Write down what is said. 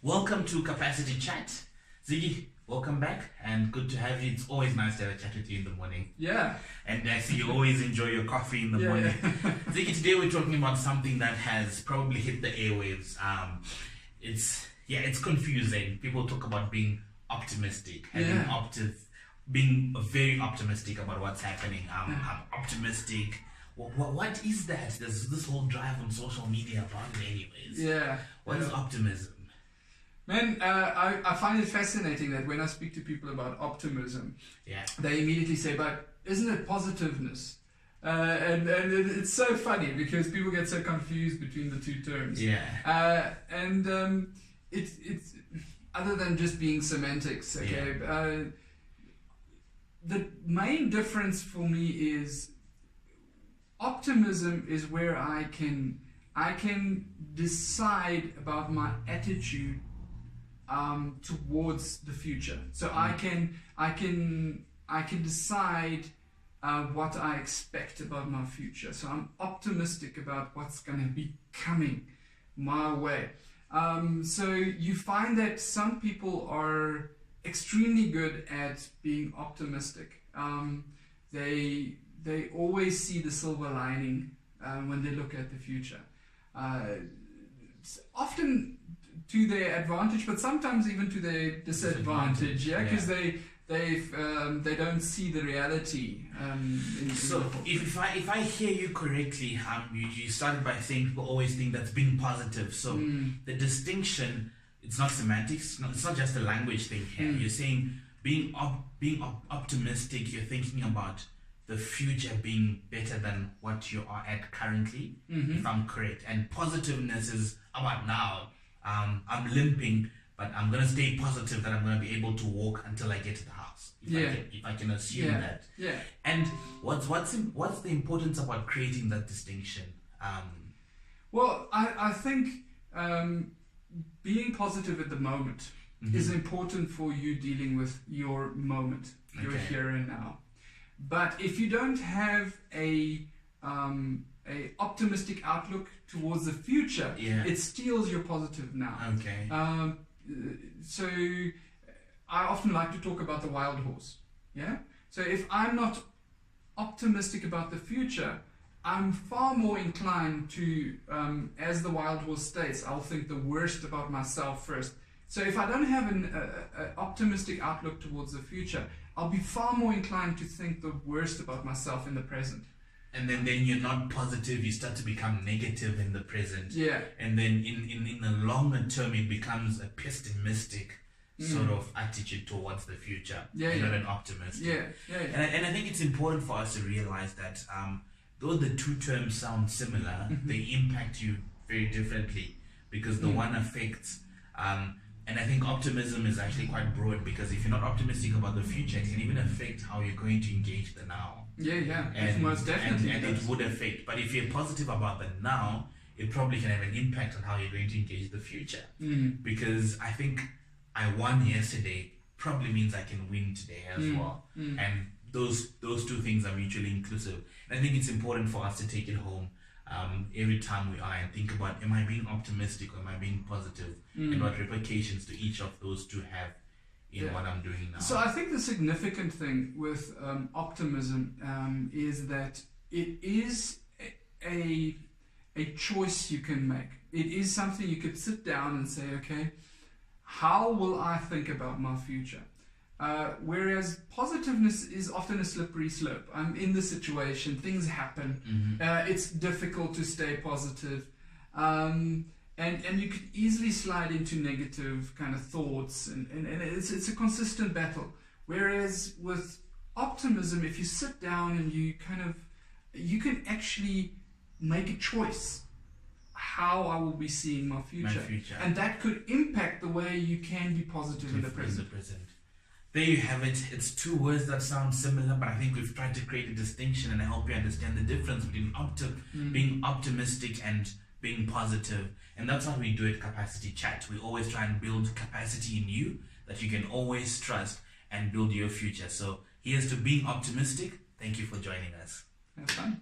Welcome to Capacity Chat. Ziggy, welcome back and good to have you. It's always nice to have a chat with you in the morning. Yeah. And I see you always enjoy your coffee in the morning. Yeah. Ziggy, today we're talking about something that has probably hit the airwaves. It's confusing. People talk about being optimistic, being very optimistic about what's happening. I'm optimistic. What is that? There's this whole drive on social media about it anyways. Yeah. What is optimism? Man, I find it fascinating that when I speak to people about optimism, they immediately say, but isn't it positiveness? And it's so funny because people get so confused between the two terms. Yeah. It's other than just being semantics, okay? Yeah. The main difference for me is optimism is where I can decide about my attitude towards the future. So I can decide what I expect about my future. So I'm optimistic about what's going to be coming my way. So you find that some people are extremely good at being optimistic. They always see the silver lining when they look at the future. Often to their advantage, but sometimes even to their disadvantage. Because they don't see the reality. If I hear you correctly, you started by saying people always think that's being positive. So the distinction, it's not semantics. It's not just a language thing here. You're saying being optimistic. You're thinking about the future being better than what you are at currently, if I'm correct. And positiveness is about now. I'm limping, but I'm going to stay positive that I'm going to be able to walk until I get to the house. If I can assume that. Yeah. And what's the importance about creating that distinction? Well, I think being positive at the moment is important for you dealing with your moment, your here and now. But if you don't have a optimistic outlook towards the future, it steals your positive now. Okay. So I often like to talk about the wild horse. Yeah. So if I'm not optimistic about the future, I'm far more inclined to, as the wild horse states, I'll think the worst about myself first. So if I don't have an optimistic outlook towards the future, I'll be far more inclined to think the worst about myself in the present. And then you're not positive, you start to become negative in the present. Yeah. And then in the longer term, it becomes a pessimistic sort of attitude towards the future. Not an optimist. And I think it's important for us to realize that though the two terms sound similar, they impact you very differently because the one affects... and I think optimism is actually quite broad because if you're not optimistic about the future, it can even affect how you're going to engage the now. And most definitely. And it would affect. But if you're positive about the now, it probably can have an impact on how you're going to engage the future. Because I think I won yesterday probably means I can win today as well. And those two things are mutually inclusive. And I think it's important for us to take it home every time we are and think about, am I being optimistic or am I being positive? And what replications do each of those two have in what I'm doing now? So I think the significant thing with optimism is that it is a choice you can make. It is something you could sit down and say, okay, how will I think about my future? Whereas positiveness is often a slippery slope. I'm in the situation, things happen, it's difficult to stay positive, and you could easily slide into negative kind of thoughts, and it's a consistent battle. Whereas with optimism, if you sit down and you can actually make a choice how I will be seeing my future. And that could impact the way you can be positive in the present. There you have it. It's two words that sound similar, but I think we've tried to create a distinction and help you understand the difference between being optimistic and being positive. And that's what we do at Capacity Chat. We always try and build capacity in you that you can always trust and build your future. So here's to being optimistic. Thank you for joining us. Have fun.